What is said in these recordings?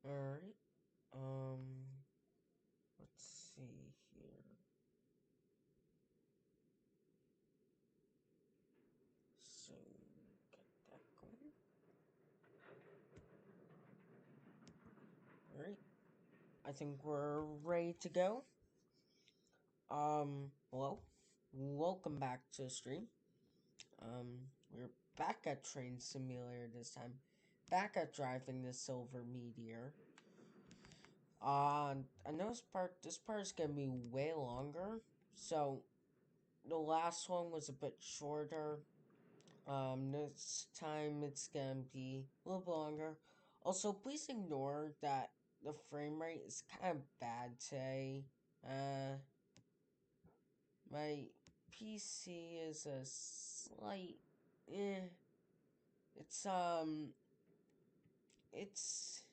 Alright, let's see here. So, get that going. Alright, I think we're ready to go. Hello, welcome back to the stream. We're back at Train Simulator this time. Back at driving the Silver Meteor. I know this part is gonna be way longer. So, the last one was a bit shorter. This time it's gonna be a little bit longer. Also, please ignore that the frame rate is kind of bad today. My PC is a slight, it's, it's,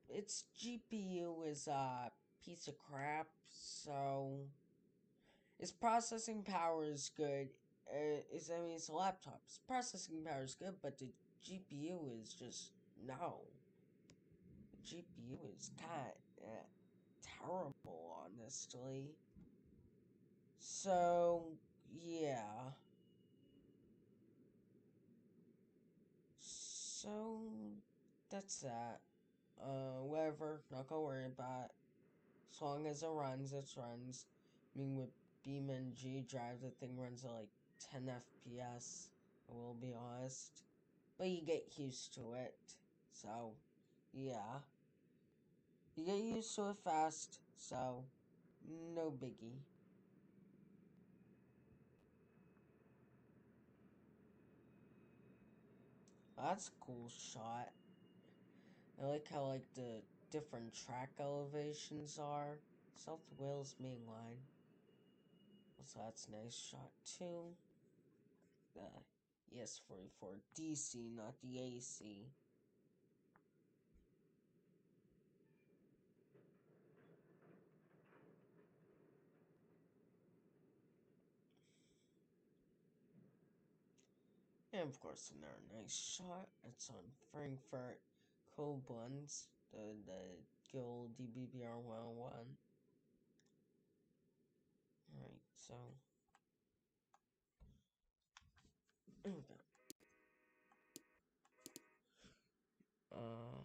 its GPU is a piece of crap, so its processing power is good. It's a laptop. Its processing power is good, but the GPU is just no. The GPU is kind of terrible, honestly. So yeah. So that's that. Whatever. Not gonna worry about it. As long as it runs, it runs. I mean, with BeamNG drive, the thing runs at like 10 FPS. I will be honest. But you get used to it. So, yeah. You get used to it fast, so no biggie. That's a cool shot. I like how like the different track elevations are. South Wales main line. So that's a nice shot too. The ES44 DC, not the AC. And of course another nice shot. It's on Frankfurt Koblenz, the Guild DBBR 101. Alright, so okay. Uh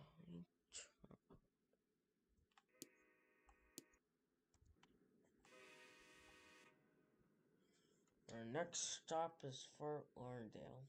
our next stop is Fort Lauderdale.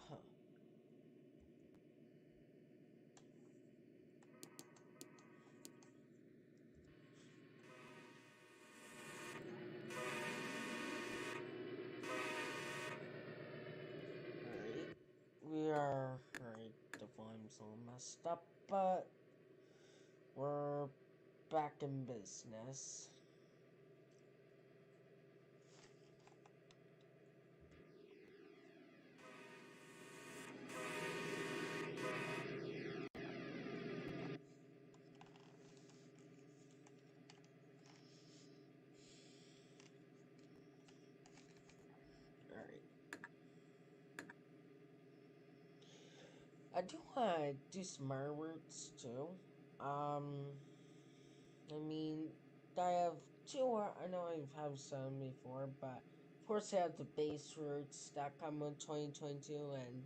Huh. Alright. Alright, the volume's a little messed up, but we're back in business. Alright. I do want to do some more routes too. I mean, I have two, I know I have some before, but of course I have the base routes that come with 2022, and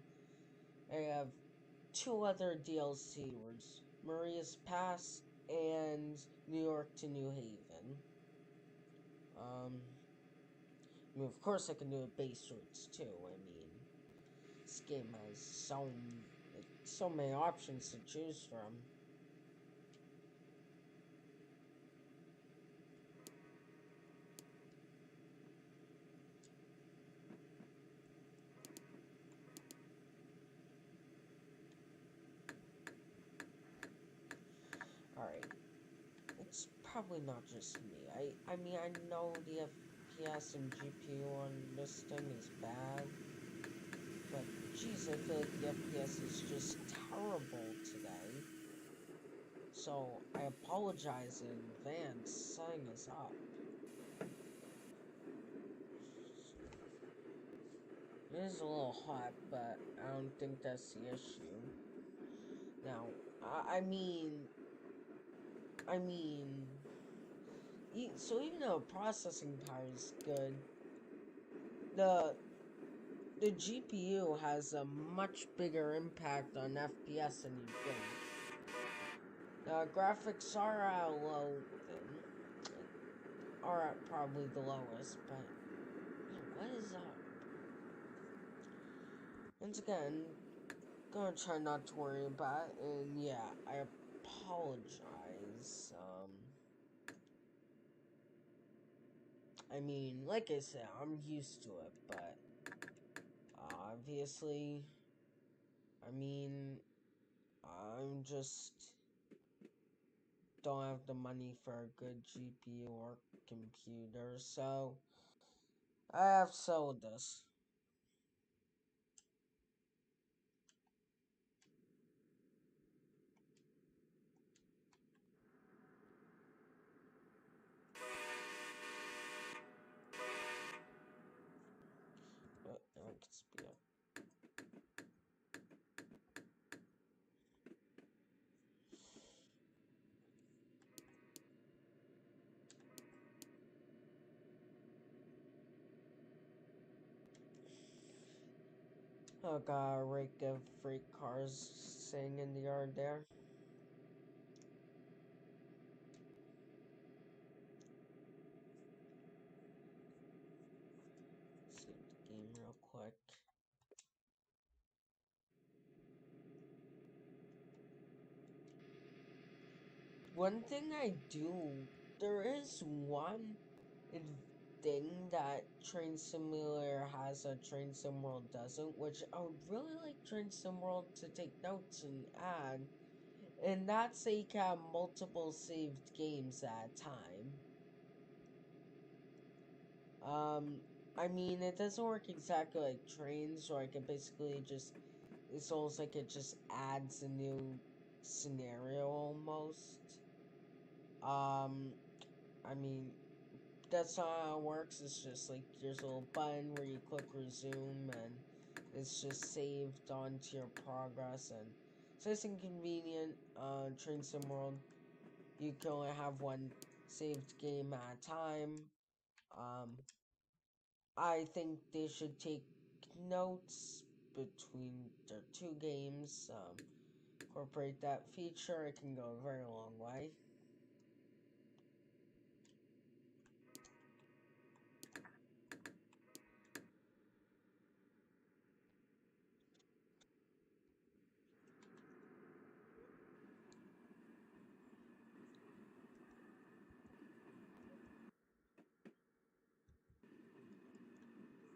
I have two other DLC routes, Maria's Pass and New York to New Haven. I mean, of course I can do a base routes too. I mean, this game has so many options to choose from. probably not just me. I mean, I know the FPS and GPU on this thing is bad, but geez, I feel like the FPS is just terrible today. So, I apologize in advance setting us up. It is a little hot, but I don't think that's the issue. Now, I mean, so even though processing power is good, the the GPU has a much bigger impact on FPS than you think. Now, graphics are at a low thing, are at probably the lowest, but what is up? Once again, gonna try not to worry about it, and yeah, I apologize. I mean, like I said, I'm used to it, but obviously, I mean, I'm just don't have the money for a good GPU or computer, so I have sold this. But I can speed up. Oh god, a rake of freight cars sitting in the yard there. Save the game real quick. One thing I do, there is one thing that Train Simulator has that Train Sim World doesn't, which I would really like Train Sim World to take notes and add, and that's that you can have multiple saved games at a time. I mean, it doesn't work exactly like trains, or I can basically just, it's almost like it just adds a new scenario almost. I mean, that's not how it works. It's just like there's a little button where you click resume, and it's just saved onto your progress, and so it's inconvenient. Train Sim World, you can only have one saved game at a time. I think they should take notes between their two games. Incorporate that feature. It can go a very long way.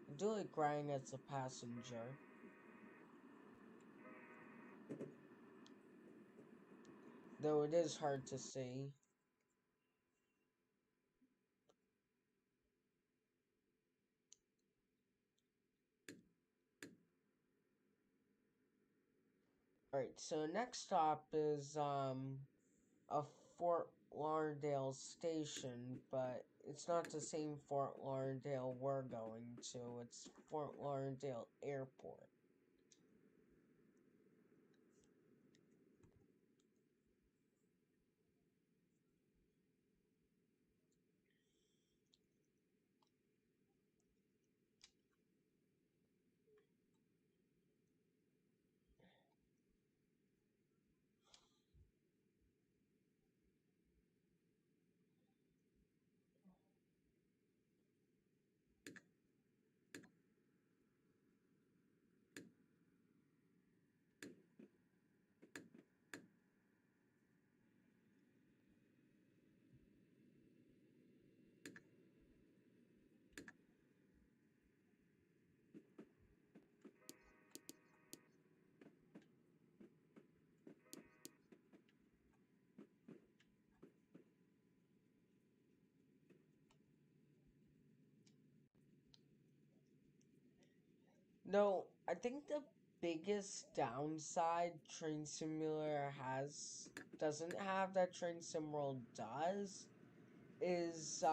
I do like riding as a passenger. Though it is hard to see. Alright, so next stop is a Fort Lauderdale station, but it's not the same Fort Lauderdale we're going to. It's Fort Lauderdale Airport. No, I think the biggest downside Train Simulator doesn't have that Train Sim World does is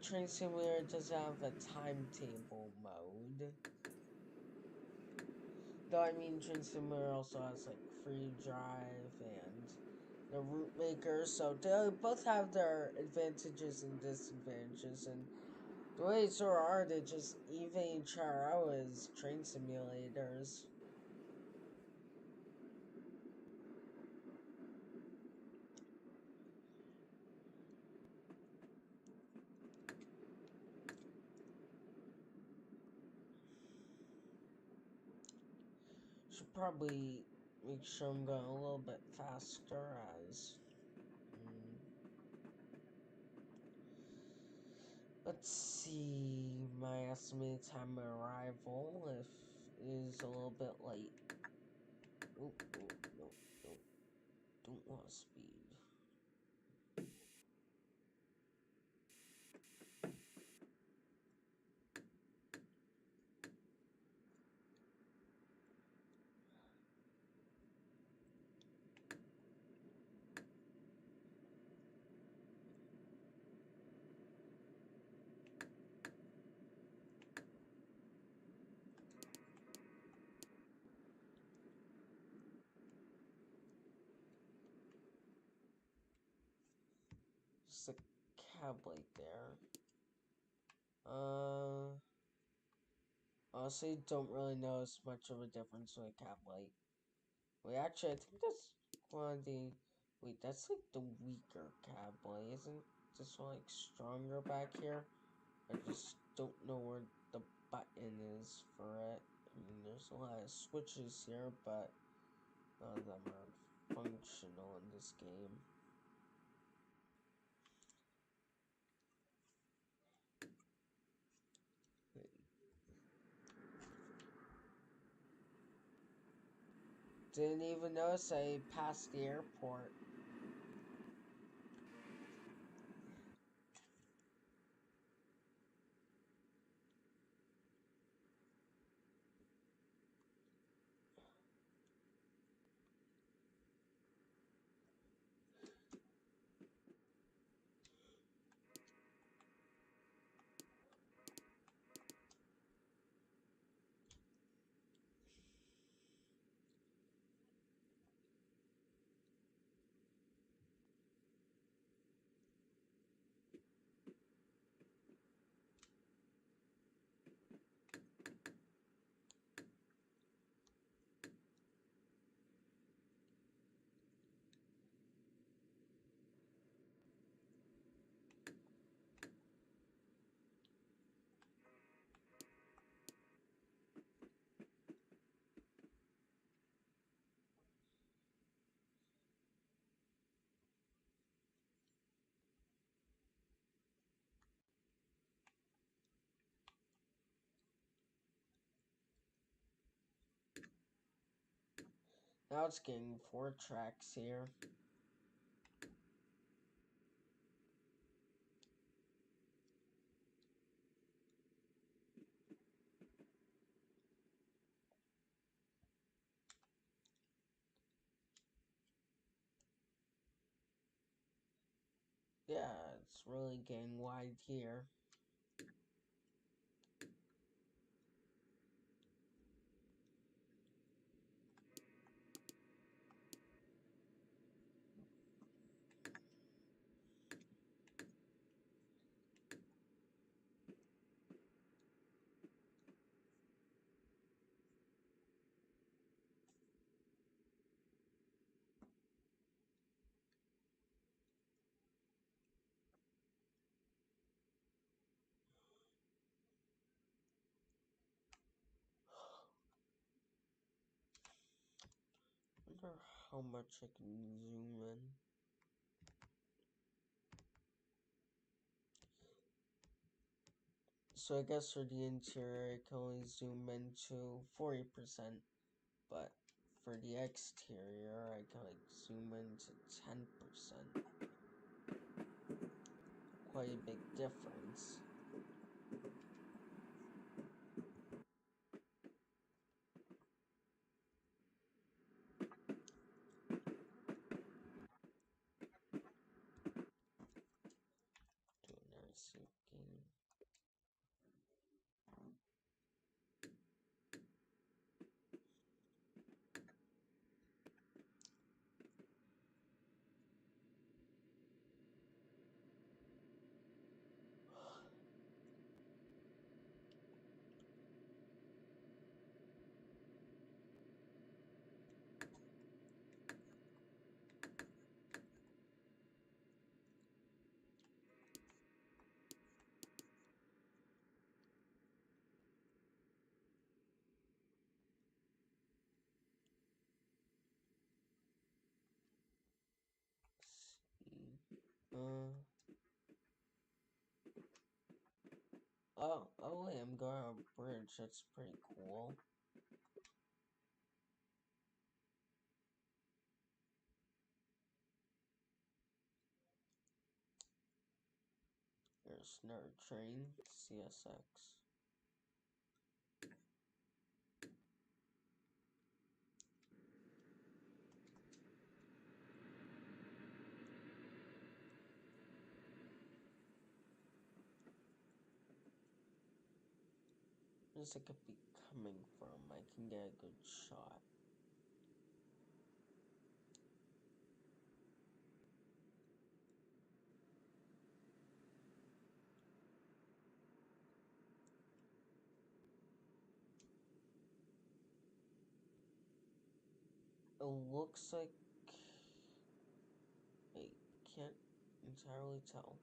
Train Simulator doesn't have a timetable mode. Though I mean Train Simulator also has like free drive and the route maker, so they both have their advantages and disadvantages, and the way it's sort of are, they just even each other out as train simulators. Should probably make sure I'm going a little bit faster as let's see, my estimated time of arrival if is a little bit late. Oh, no, don't want speed. Just a cab light there. Honestly, don't really notice much of a difference with a cab light. Wait, actually, I think that's one of the. Wait, that's like the weaker cab light, isn't this one like stronger back here? I just don't know where the button is for it. I mean, there's a lot of switches here, but none of them are functional in this game. Didn't even notice I passed the airport. Now it's getting 4 tracks here. Yeah, it's really getting wide here. I wonder how much I can zoom in. So I guess for the interior, I can only zoom into 40%, but for the exterior, I can like zoom into 10%. Quite a big difference. Uh, oh wait, I'm going on a bridge. That's pretty cool. There's another train, CSX. Where's it could be coming from? I can get a good shot. It looks like I can't entirely tell.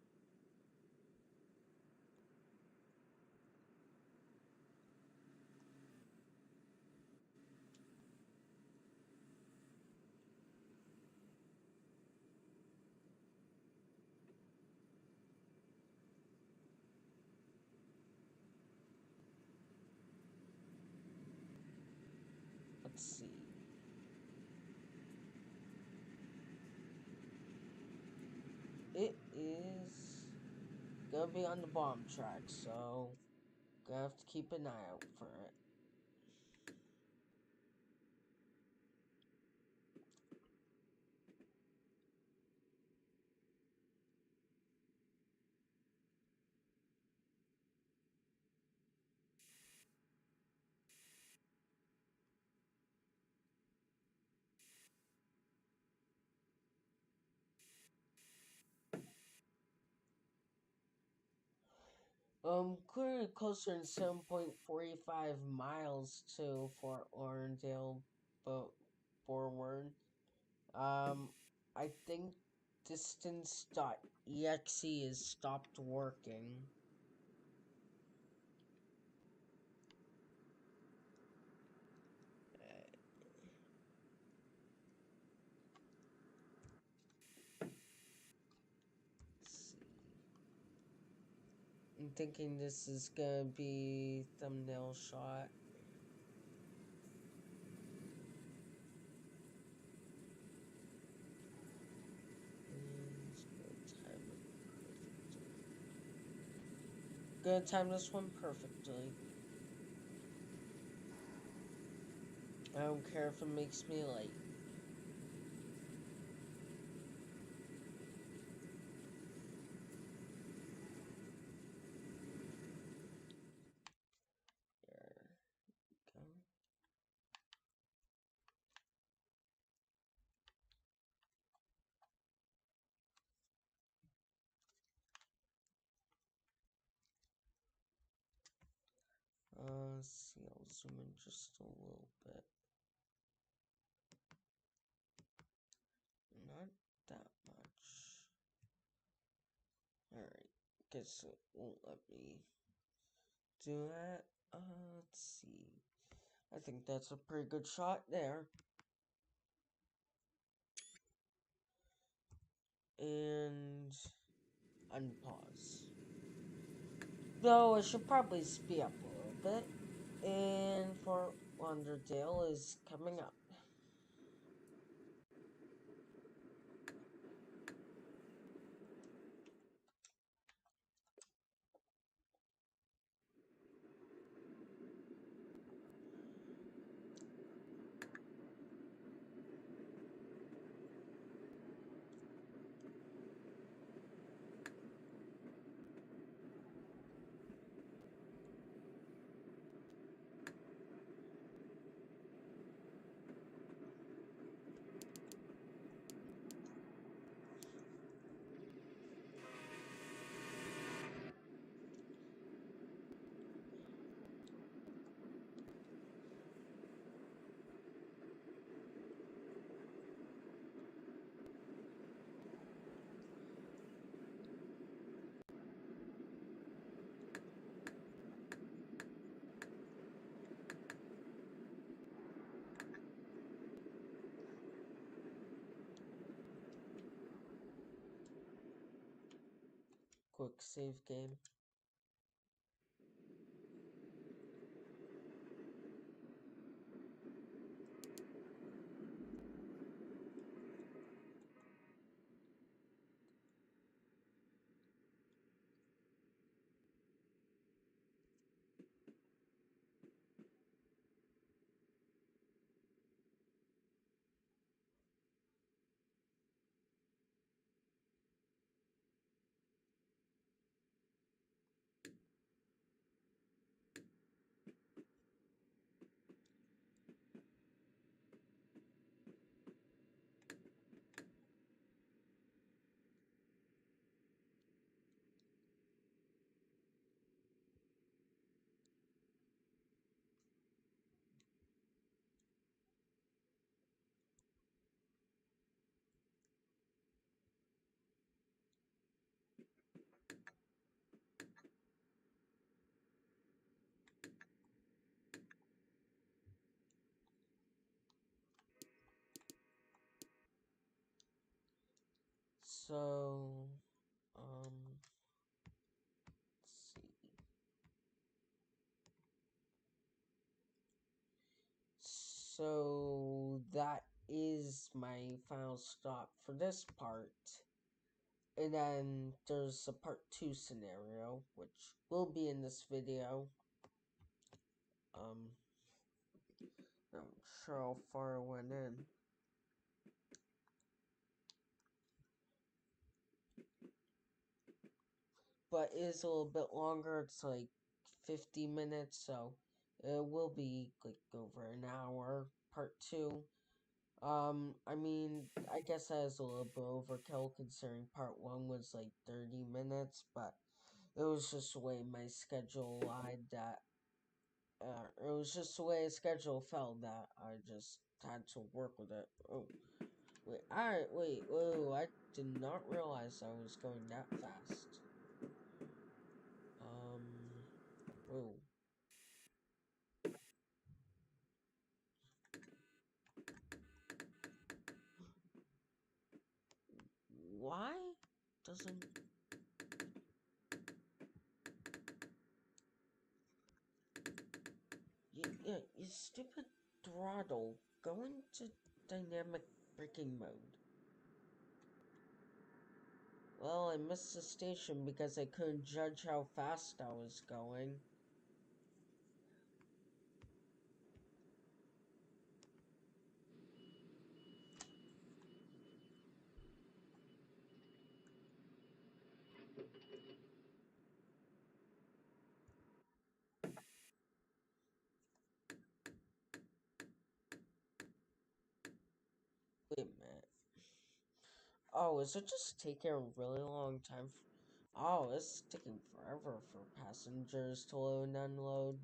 Let's see. It is gonna be on the bottom track, so gonna have to keep an eye out for it. Clearly closer than 7.45 miles to Fort Lauderdale, but forward. I think distance.exe is stopped working. Let's see. I'm thinking this is gonna be thumbnail shot. Gonna time this one perfectly. I don't care if it makes me late. There we go. Let's see, I'll zoom in just a little bit. Not that much. Alright, guess it won't let me do that. Let's see. I think that's a pretty good shot there. And unpause. Though I should probably speed up a little bit. And Fort Lauderdale is coming up. quick save game. So, let's see. So that is my final stop for this part. And then there's a part 2 scenario, which will be in this video. Not sure how far I went in. But it is a little bit longer. It's like 50 minutes, so it will be like over an hour. Part 2. I mean, I guess that is a little bit overkill considering part 1 was like 30 minutes, but it was just the way my schedule lied that, it was just the way the schedule fell that I just had to work with it. Oh, whoa, I did not realize I was going that fast. Whoa. Why doesn't... Yeah, you stupid throttle. Go into dynamic braking mode. Well, I missed the station because I couldn't judge how fast I was going. Wait a minute. Oh, is it just taking a really long time? Oh, it's taking forever for passengers to load and unload.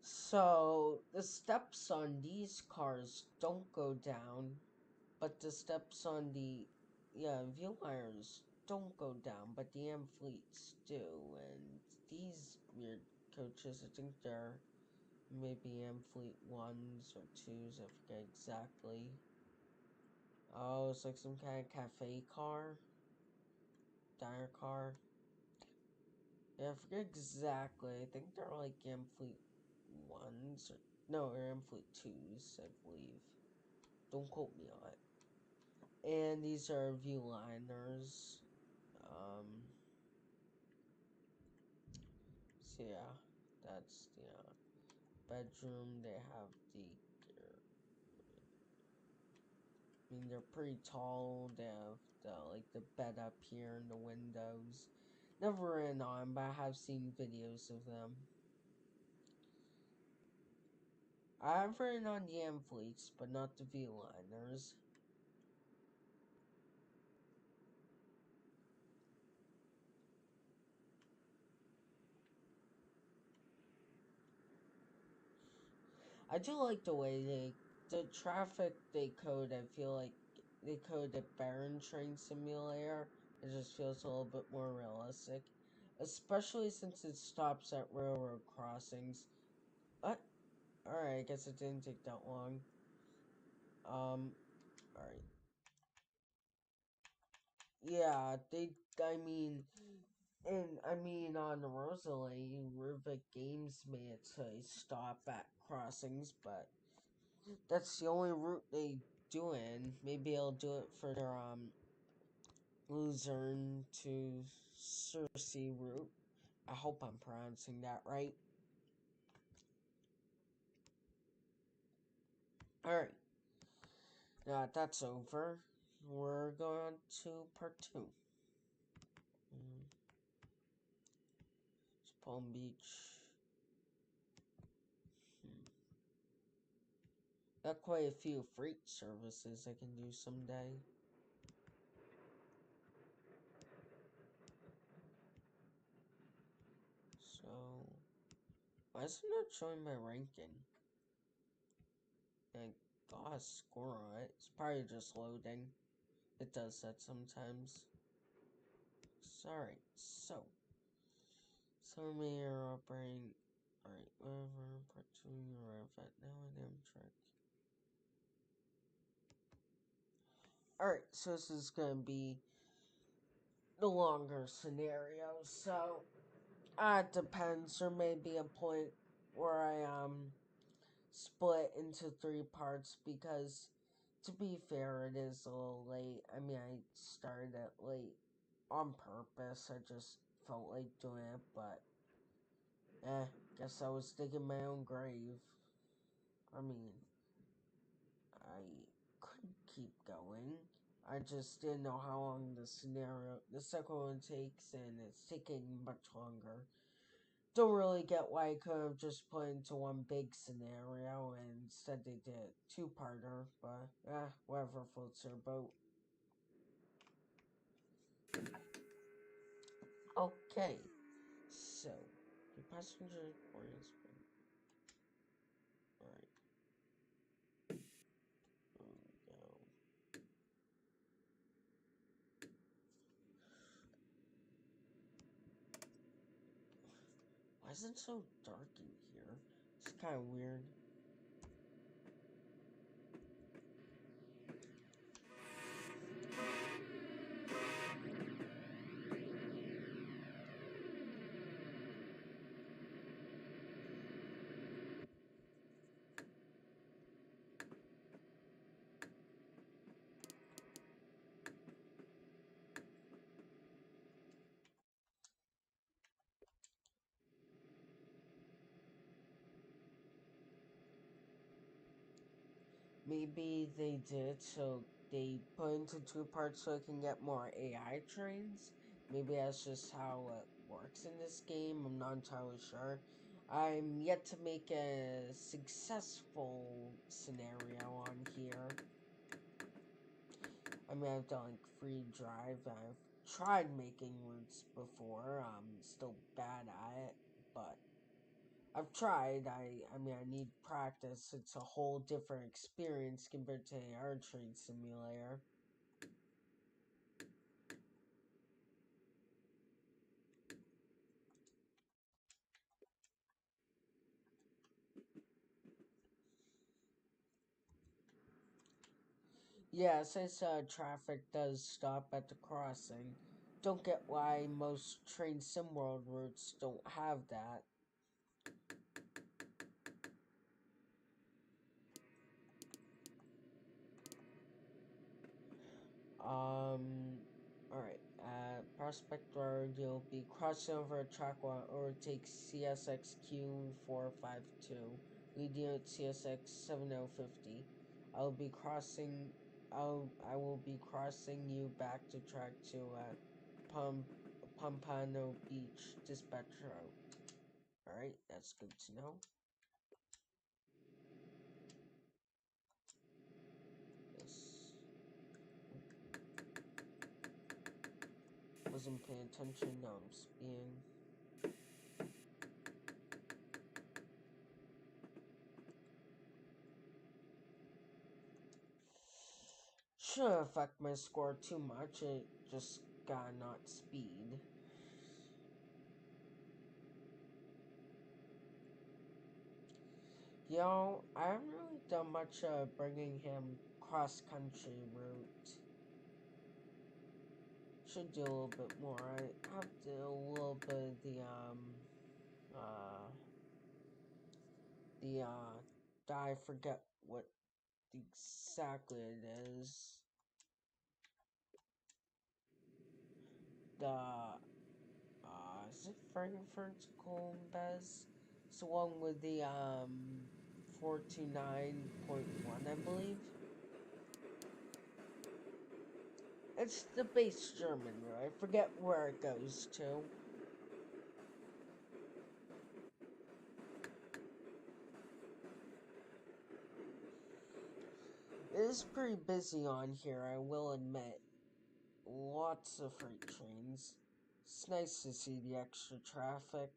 So, the steps on these cars don't go down, but the steps on the, yeah, Viewliners don't go down, but the M fleets do. And these weird coaches, I think they're maybe M fleet 1s or 2s, I forget exactly. Oh, it's like some kind of cafe car, diner car. Yeah, I forget exactly. I think they're like M fleet 1s, or no, or M fleet 2s, I believe. Don't quote me on it. And these are Viewliners. So yeah, that's the bedroom. They have the, I mean, they're pretty tall. They have the bed up here and the windows. Never ran on, but I have seen videos of them. I've ridden on the M fleets, but not the V-liners. I do like the way the traffic they code. I feel like they code the Baron Train Simulator It just feels a little bit more realistic. Especially since it stops at railroad crossings. What? Alright, I guess it didn't take that long. Alright. Yeah, on Rosalie, Rivik Games made it so they stop at crossings, but that's the only route they do in. Maybe they'll do it for their, Luzerne to Cersei route. I hope I'm pronouncing that right. Alright, now that that's over, we're going to part 2. It's Palm Beach. Got quite a few freight services I can do someday. So, why isn't it showing my ranking? I got a score on it. It's probably just loading. It does that sometimes. Sorry. So, Silver Meteor operating. Alright, whatever. Part 2, you arrive at now an Amtrak. Alright, so this is gonna be the longer scenario. So, it depends. There may be a point where I, split into 3 parts because, to be fair, it is a little late. I mean, I started it late on purpose. I just felt like doing it, but guess I was digging my own grave. I mean, I could keep going. I just didn't know how long the second one takes, and it's taking much longer. Don't really get why I could have just put into one big scenario and instead they did a two-parter, but whatever floats their boat. Okay, so your passenger boarding has been alright. There we go. Why is it so dark in here? It's kind of weird. Maybe they did so they put into 2 parts so it can get more AI trains. Maybe that's just how it works in this game. I'm not entirely sure. I'm yet to make a successful scenario on here. I mean, I've done like free drive. I've tried making routes before. I'm still bad at it, but I've tried. I mean, I need practice. It's a whole different experience compared to the Air Trade Simulator. Yeah, since traffic does stop at the crossing, don't get why most train sim world routes don't have that. Alright. At Prospect Road, you'll be crossing over a track while it overtakes CSXQ452, leading at CSX7050. I'll be crossing. I will be crossing you back to track 2 at Pompano Beach Dispatch Road. Alright, that's good to know. This wasn't paying attention. Now I'm speeding. Shouldn't affect my score too much. It just not speed. I haven't really done much bringing him cross-country route. Should do a little bit more. I have to do a little bit of I forget what exactly it is. Is it vertical Bez? It's the one with the 429.1, I believe. It's the base German route. I forget where it goes to. It is pretty busy on here, I will admit. Lots of freight trains. It's nice to see the extra traffic.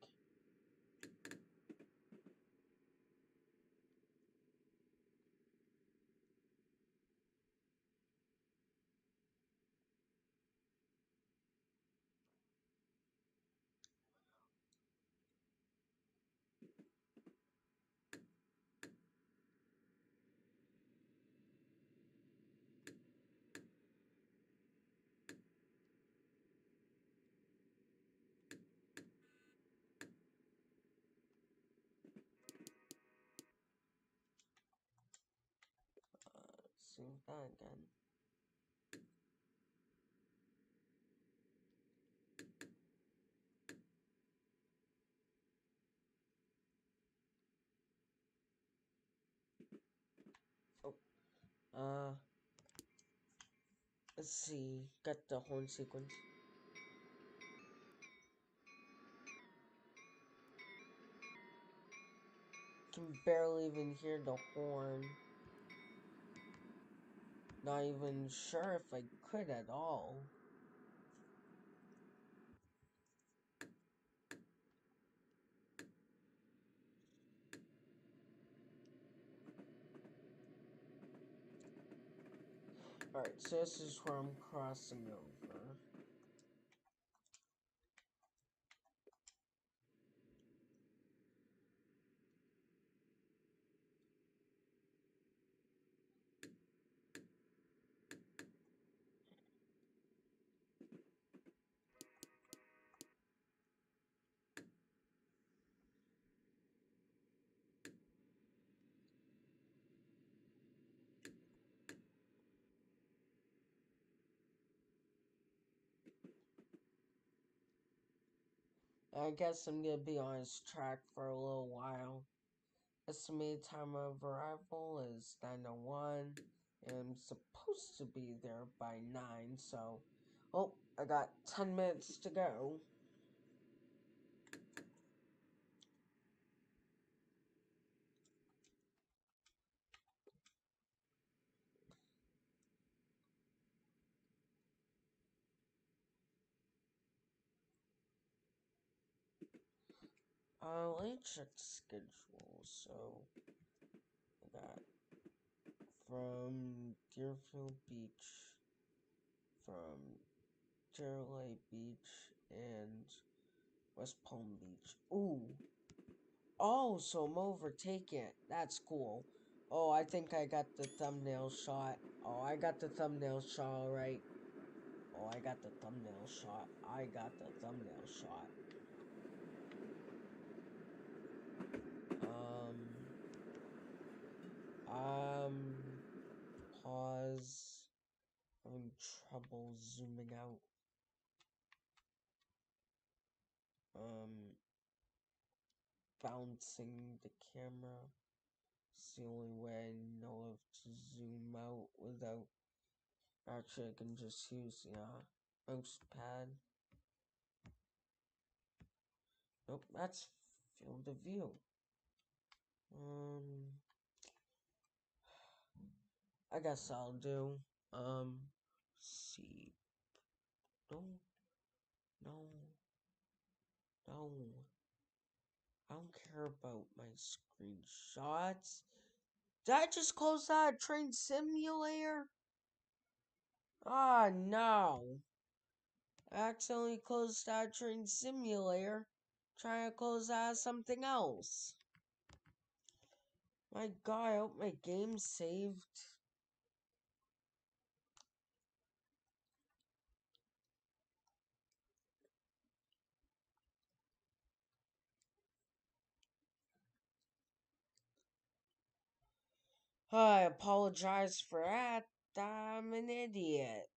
See that again. Oh, let's see. Got the horn sequence. Can barely even hear the horn. Not even sure if I could at all. Alright, so this is where I'm crossing over. I guess I'm gonna be on his track for a little while. Estimated time of arrival is 9:01, and I'm supposed to be there by 9, so... Oh, I got 10 minutes to go. Let me check the schedule, so... I got from Deerfield Beach, from Deerlight Beach, and West Palm Beach. Ooh. Oh, so I'm overtaking it. That's cool. Oh, I think I got the thumbnail shot. Oh, I got the thumbnail shot, alright. Oh, I got the thumbnail shot. I got the thumbnail shot. Um, pause. Having trouble zooming out. Bouncing the camera. It's the only way I know of to zoom out without... Actually, I can just use the mouse pad. Nope, that's field of view. I guess I'll do, see. No, no, no. I don't care about my screenshots. Did I just close out Train Simulator? Ah, no. I accidentally closed that train simulator, trying to close out something else. My god, I hope my game's saved. I apologize for that. I'm an idiot.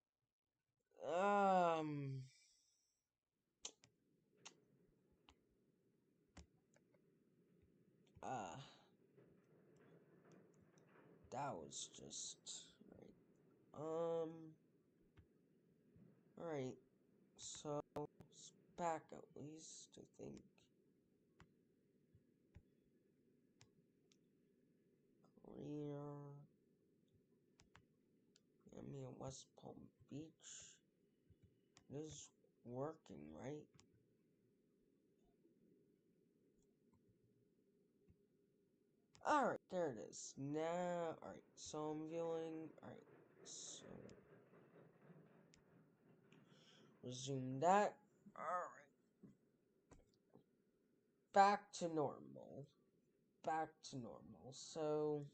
Um. Uh. That was just right. Alright. So, it's back at least, I think. Korea. Miami and West Palm Beach. It is working, right? Alright, there it is. Now, alright, so I'm viewing. Alright, so. Resume that. Alright. Back to normal. Back to normal. So.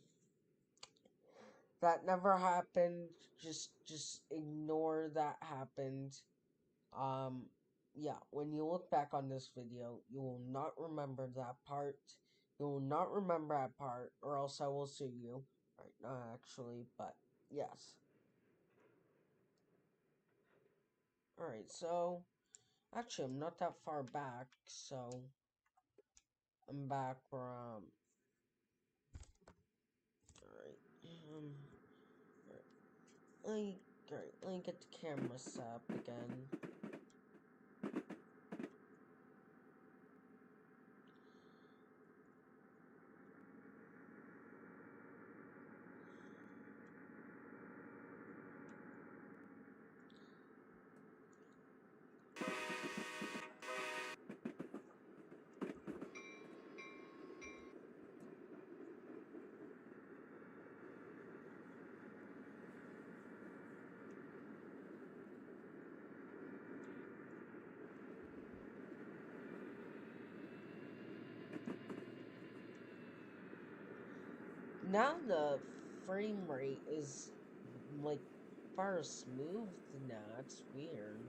That never happened. Just ignore that happened. Yeah, when you look back on this video, you will not remember that part. You will not remember that part, or else I will sue you. Right, not actually, but yes. Alright, so, actually, I'm not that far back, so, I'm back from, alright, let me get the camera set up again. Now the frame rate is, like, far smooth now. It's weird.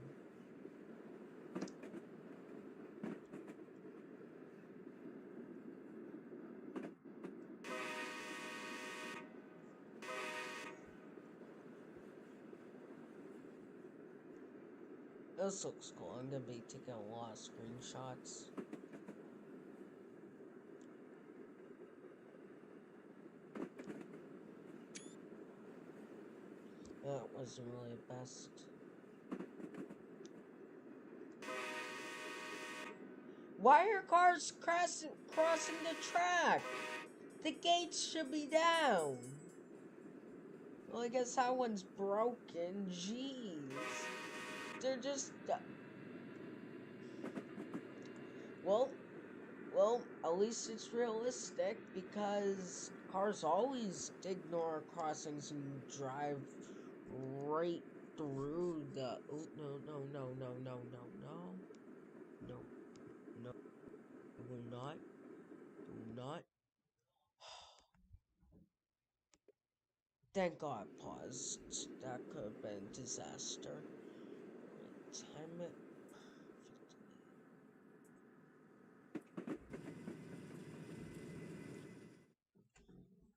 This looks cool. I'm gonna be taking a lot of screenshots. That wasn't really the best. Why are cars crossing the track? The gates should be down. Well, I guess that one's broken. Jeez. They're just... Well, at least it's realistic, because cars always ignore crossings and drive right through the... Oh, no. No. Will not. Do not. Thank God I paused. That could have been a disaster. Time it perfectly.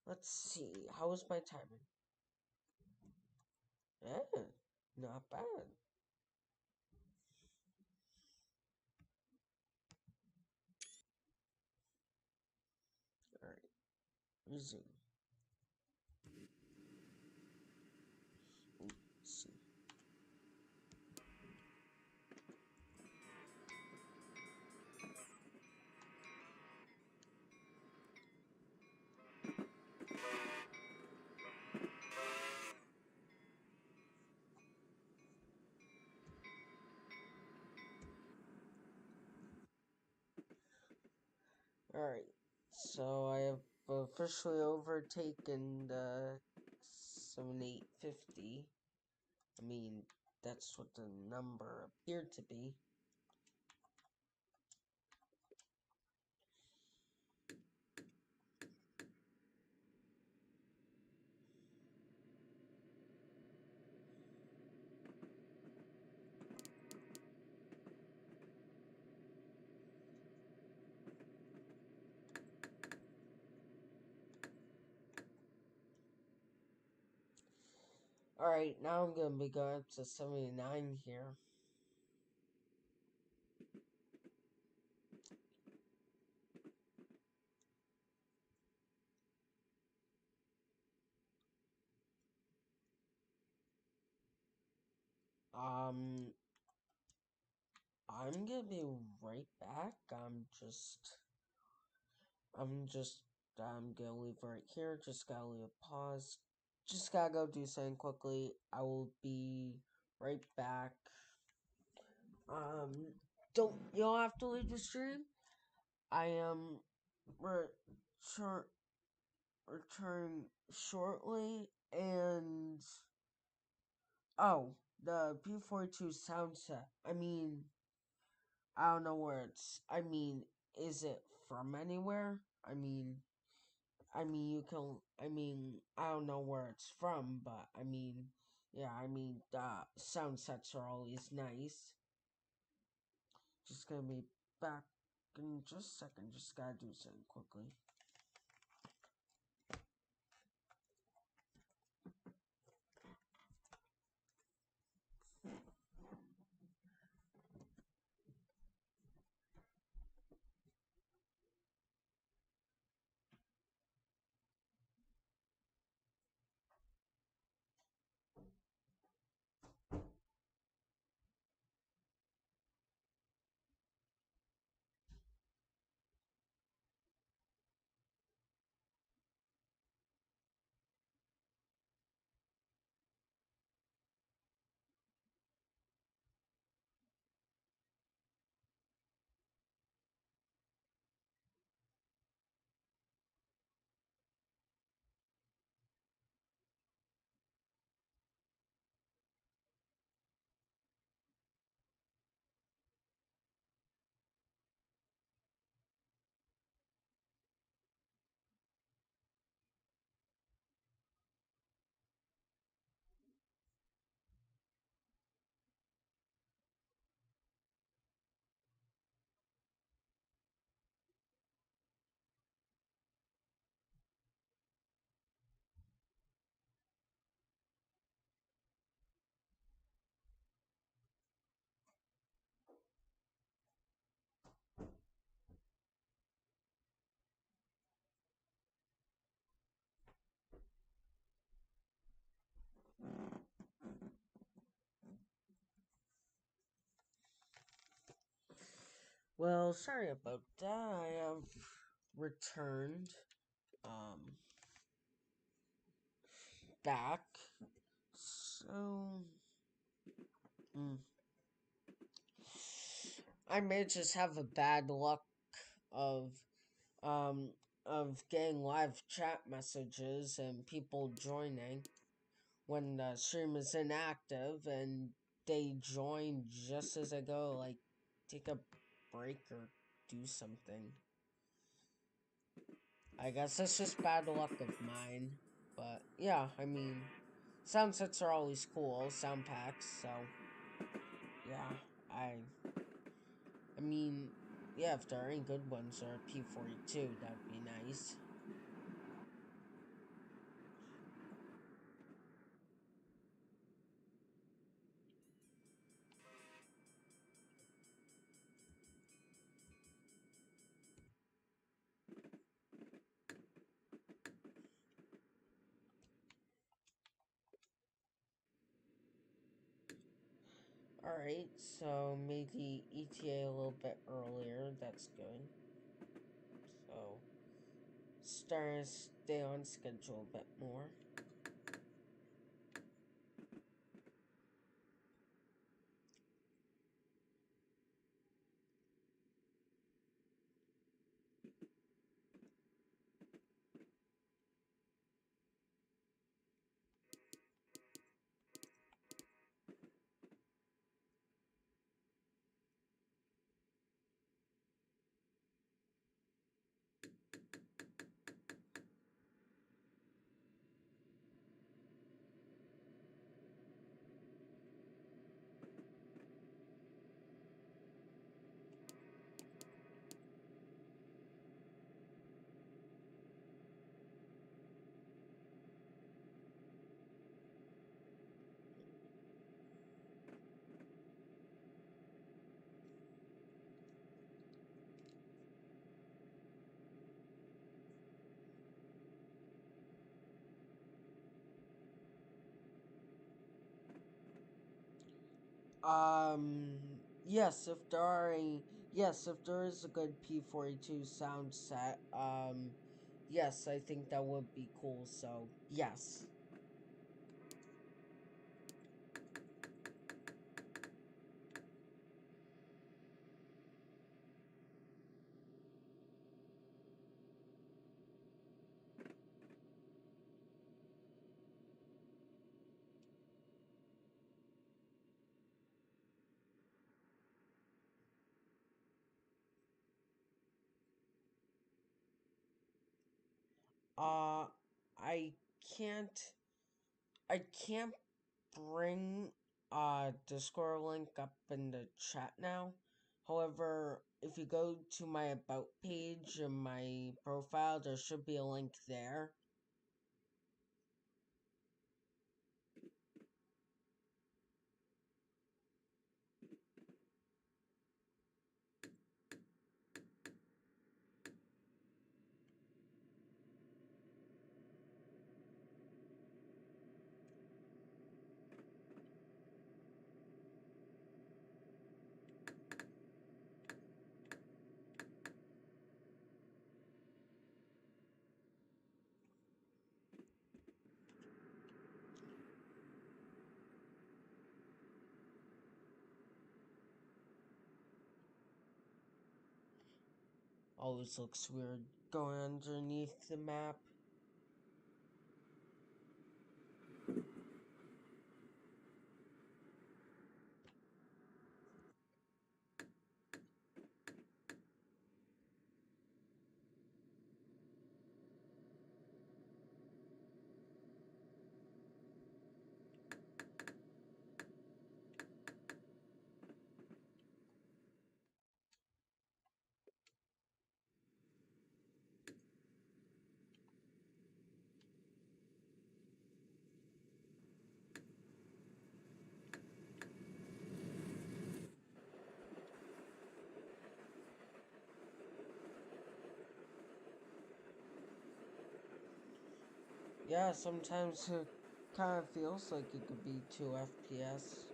Let's see. How was my timing? Eh, not bad. Alright. Resume. Let's see. Alright. So I have officially overtaken the 7850. I mean, that's what the number appeared to be. Alright, now I'm gonna be going up to 79 here. I'm gonna be right back. I'm gonna leave right here. Just gotta leave a pause. Just gotta go do something quickly. I will be right back. Um, you don't have to leave the stream. I am return return shortly, and oh, the P42 sound set. I don't know where it's. Is it from anywhere? You can. I don't know where it's from, but yeah. The sound sets are always nice. Just gonna be back in just a second. Just gotta do something quickly. Well, sorry about that. I have returned back. So mm, I may just have a bad luck of um getting live chat messages and people joining when the stream is inactive, and they join just as I go take a break or do something. I guess that's just bad luck of mine. But yeah, sound sets are always cool, sound packs, so yeah, I mean, yeah, if there are any good ones or a P42, that would be nice. Alright, so made the ETA a little bit earlier, that's good. So, starting to stay on schedule a bit more. Yes, if there are a yes, if there is a good P42 sound set, yes, I think that would be cool. So yes. Uh, I can't. I can't bring Discord link up in the chat now. However, if you go to my about page and my profile, there should be a link there. Always looks weird going underneath the map. Yeah, sometimes it kind of feels like it could be 2 FPS.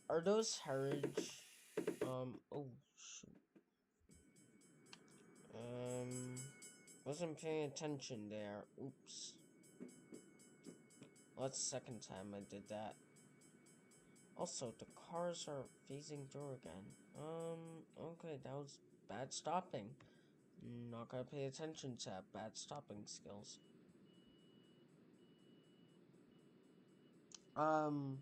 Are those heritage? Oh, shoot. Um, wasn't paying attention there. Oops. Well, that's the second time I did that. Also, the cars are phasing through again. Okay, that was bad stopping. Not gonna pay attention to that bad stopping skills. Um,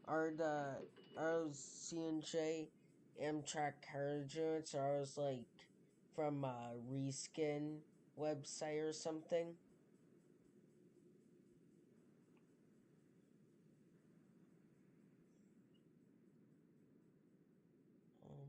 are those CNJ Amtrak carriage units, or are those like from a reskin website or something? Um,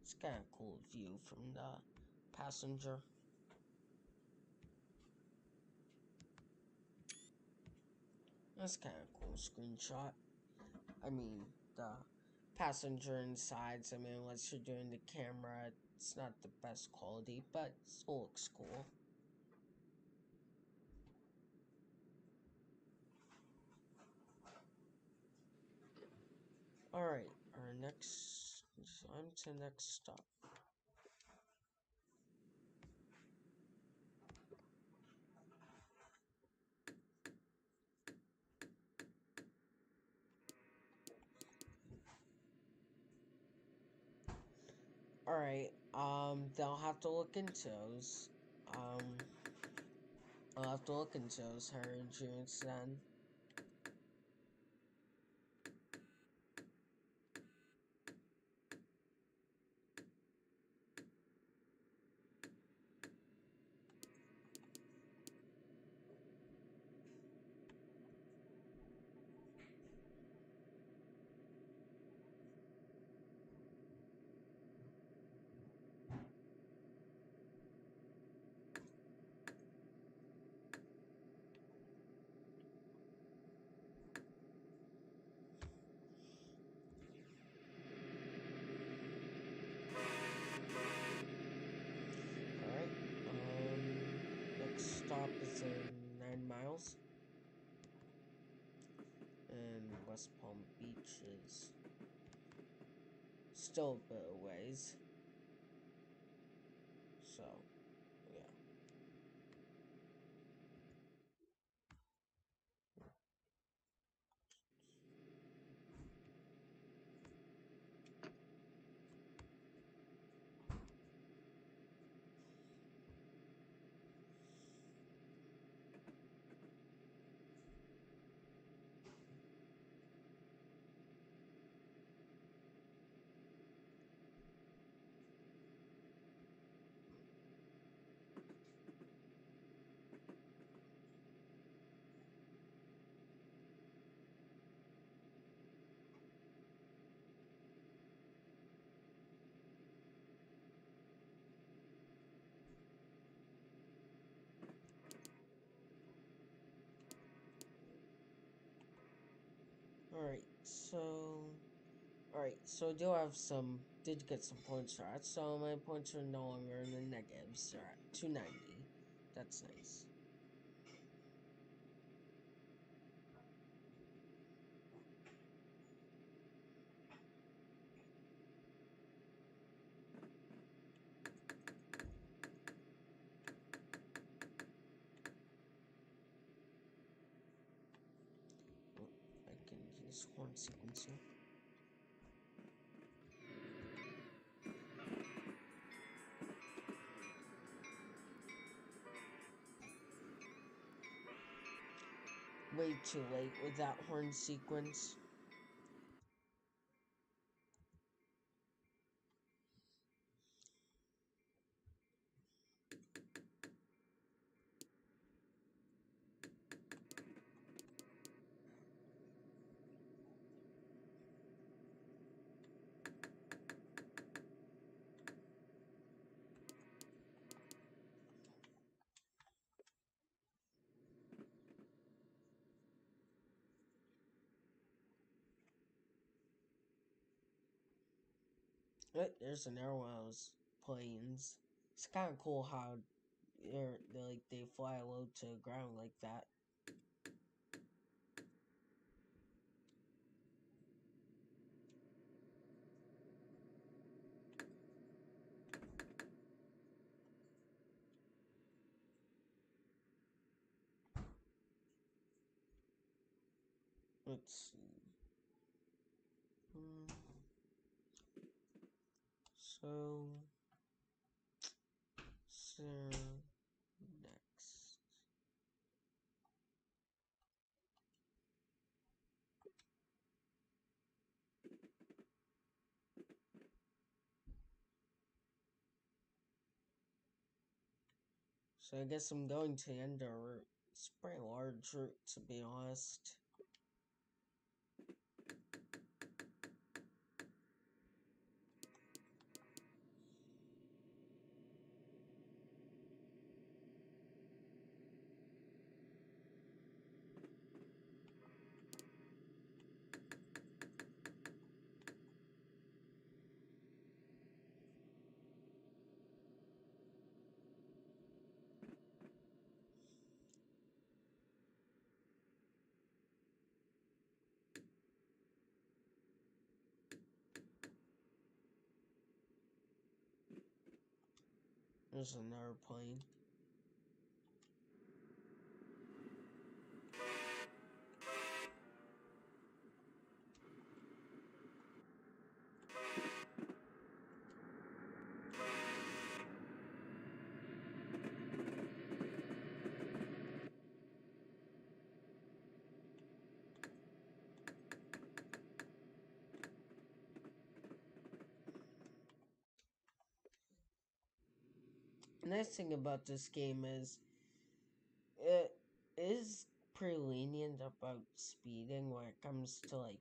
It's kind of cool view from the passenger. That's kind of cool screenshot. I mean, the passenger insides. I mean, unless you're doing the camera, it's not the best quality, but it still looks cool. Alright, our next, on to next stop. Alright, they'll have to look into those. I'll have to look into those hurricanes then. Alright, next stop is in 9 miles. And West Palm Beach is still a bit of ways. So, yeah. Alright, so did get some points for that, so my points are no longer in the negatives, they're at 290. That's nice. Oh, I can use horn sequencer. Way too late with that horn sequence. There's another one of those planes. It's kind of cool how they fly low to the ground like that. Let's see. So next. So I guess I'm going to end our route. It's a pretty large route, to be honest. There's an airplane. The nice thing about this game is it is pretty lenient about speeding when it comes to like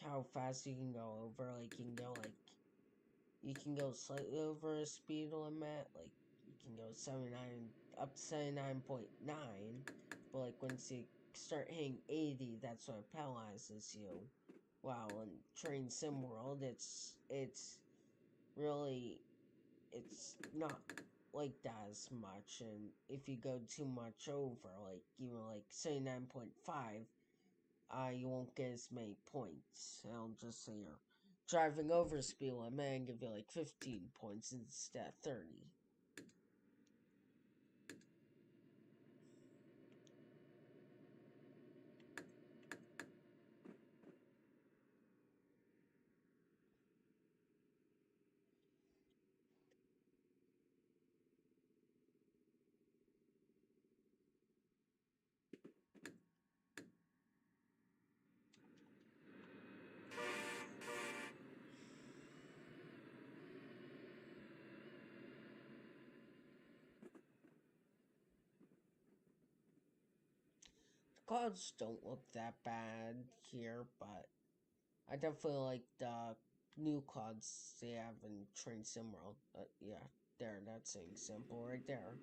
how fast you can go over. Like you can go slightly over a speed limit, like you can go 79 up to 79.9, but like once you start hitting 80, that's what penalizes you. Wow, in Train Sim World, it's really it's not like that as much, and if you go too much over, like even like 79.5, you won't get as many points. I'll just say you're driving over speed limit and give you like 15 points instead of 30. The clouds don't look that bad here, but I definitely like the new clouds they have in Train Sim World. Yeah, there, that's an example right there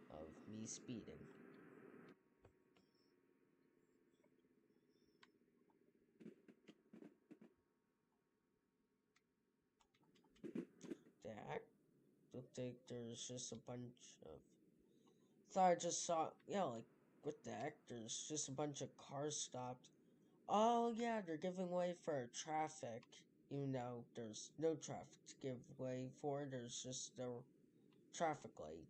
of me speeding. That looked like there's just a bunch of. Thought I just saw. Yeah, like, what the heck? There's just a bunch of cars stopped. Oh, yeah, they're giving way for traffic. Even though there's no traffic to give way for, there's just a traffic light.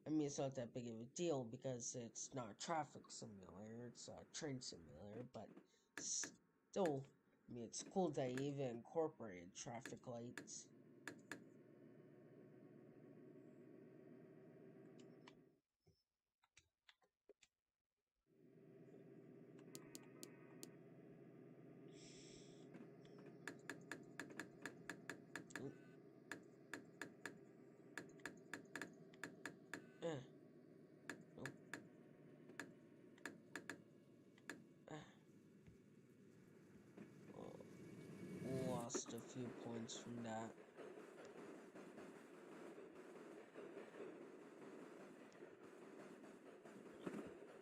I mean, it's not that big of a deal because it's not a traffic simulator, it's a train simulator, but still, I mean, it's cool that you even incorporated traffic lights. Eh, nope. Lost a few points from that.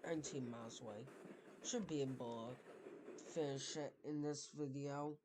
19 miles away. Should be able to finish it in this video.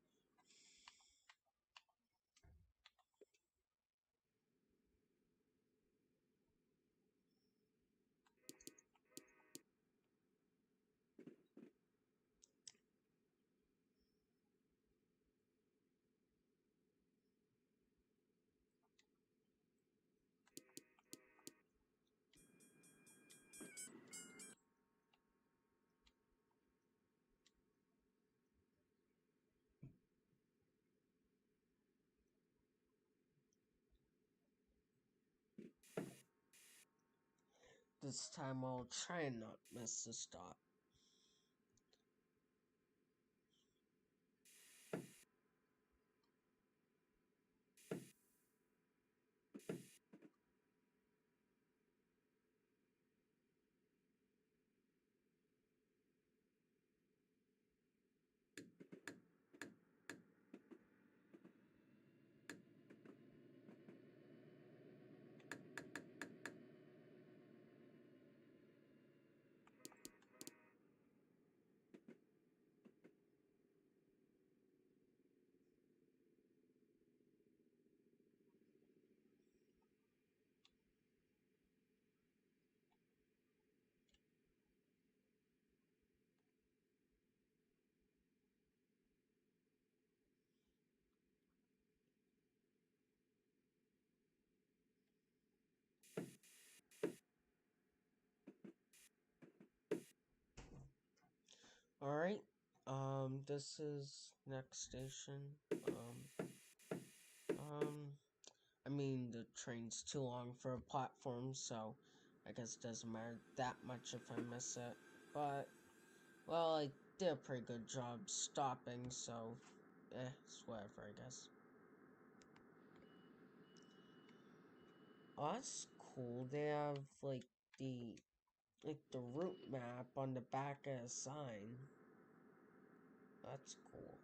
This time I'll try and not miss the stop. Alright, this is next station. I mean, the train's too long for a platform, so I guess it doesn't matter that much if I miss it. But, well, I did a pretty good job stopping, so, it's whatever, I guess. Oh, that's cool. They have, the route map on the back of a sign. That's cool.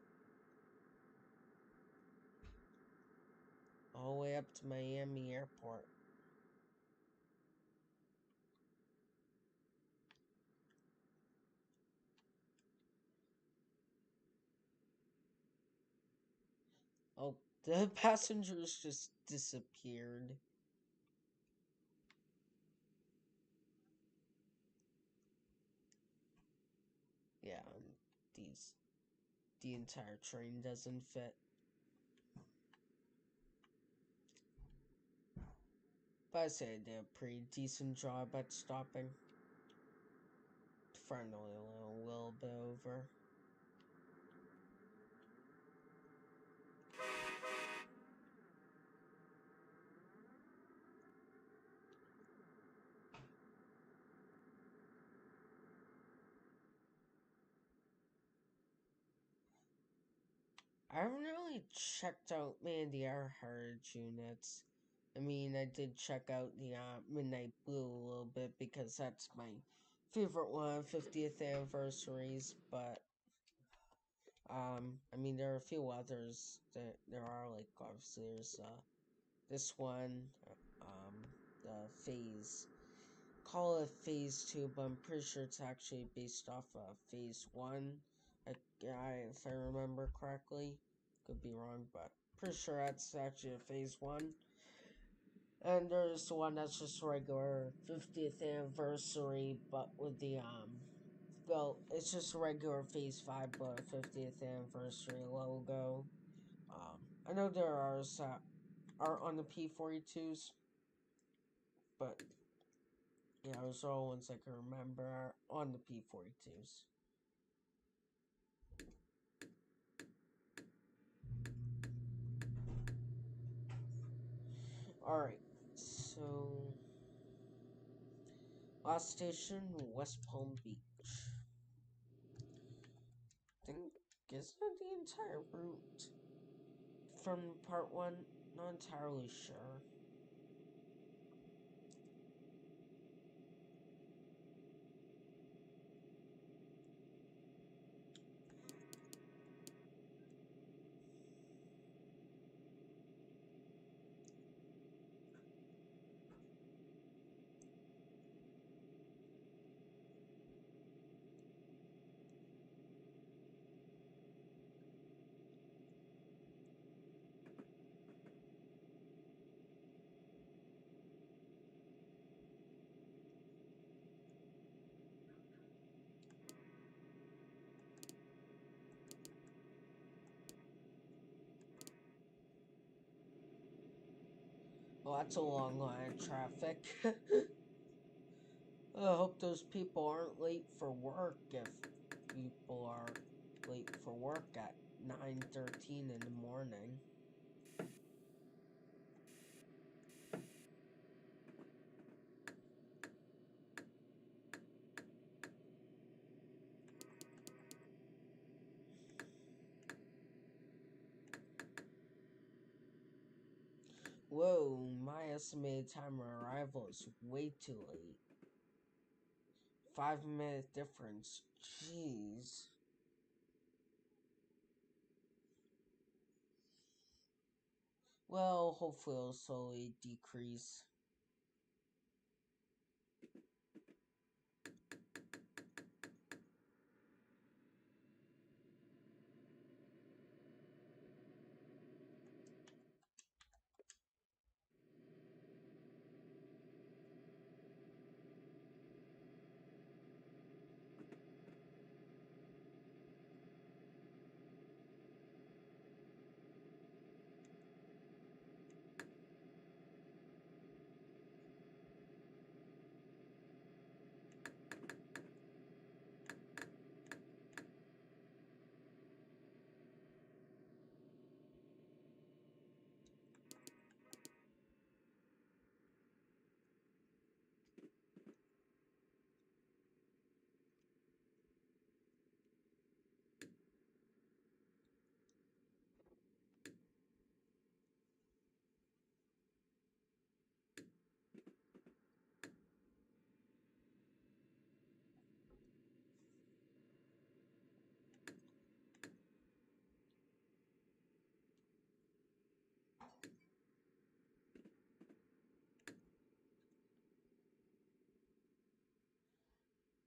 All the way up to Miami Airport. Oh, the passengers just disappeared. Yeah, the entire train doesn't fit. But I say I did a pretty decent job at stopping. Front only a little bit over. I haven't really checked out many of the air heritage units. I mean, I did check out the Midnight Blue a little bit because that's my favorite one, 50th anniversaries. But I mean, there are a few others that there are, like, obviously there's this one, the Phase. Call it Phase 2, but I'm pretty sure it's actually based off of Phase 1. If I remember correctly. Could be wrong, but pretty sure that's actually a Phase 1. And there's the one that's just regular 50th anniversary, but with the, well, it's just a regular Phase 5, but 50th anniversary logo. I know there are some are on the P-42s, but yeah, those are all ones I can remember are on the P-42s. Alright, so last station, West Palm Beach. I think, is it the entire route from part 1? Not entirely sure. Well, that's a long line of traffic. I hope those people aren't late for work if people are late for work at 9:13 in the morning. Whoa, my estimated time of arrival is way too late. 5-minute difference. Jeez. Well, hopefully it'll slowly decrease.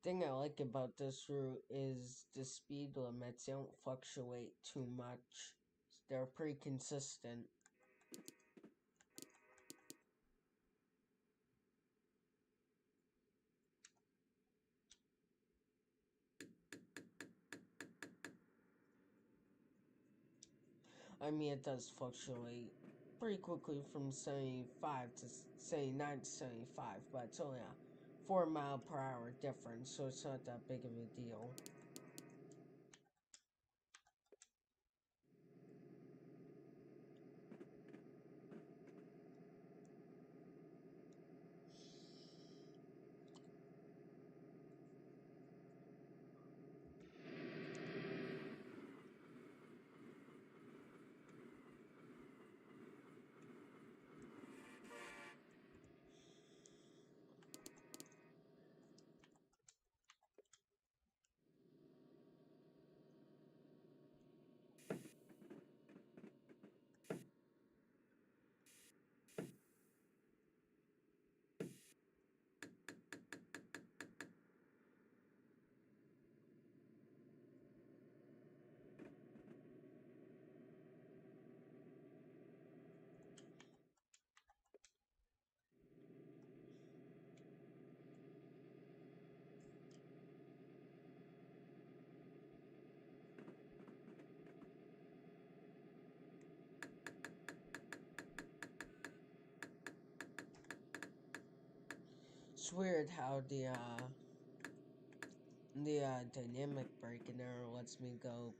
Thing I like about this route is the speed limits don't fluctuate too much. They're pretty consistent. I mean, it does fluctuate pretty quickly from 75 to 79 to 75, but it's only a 4 mile per hour difference, so it's not that big of a deal. It's weird how the dynamic braking never lets me go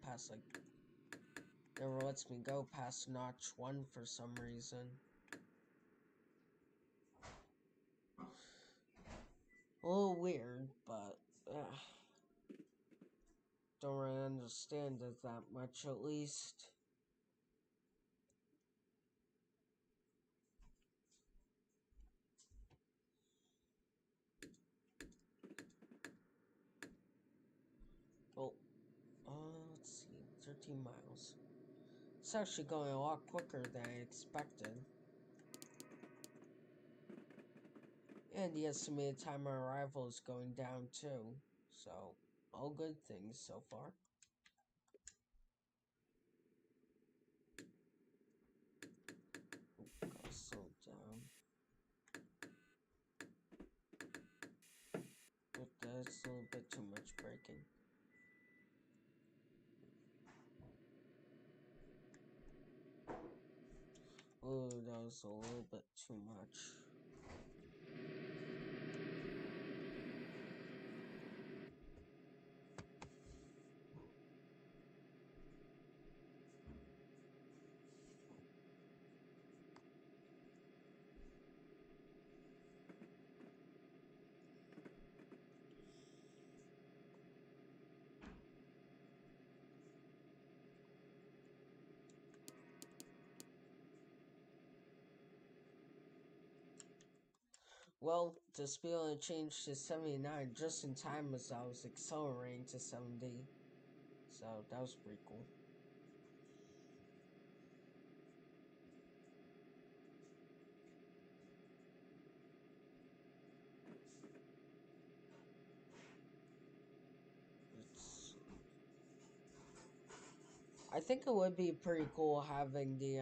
past notch 1 for some reason. A little weird, but don't really understand it that much, at least. Well, let's see, 13 miles. It's actually going a lot quicker than I expected. And the estimated time of arrival is going down too. So, all good things so far. Gotta slow down. But that's a little bit too much braking. Oh, that was a little bit too much. Well, the speed limit changed to 79 just in time as I was accelerating to 70. So, that was pretty cool. I think it would be pretty cool having the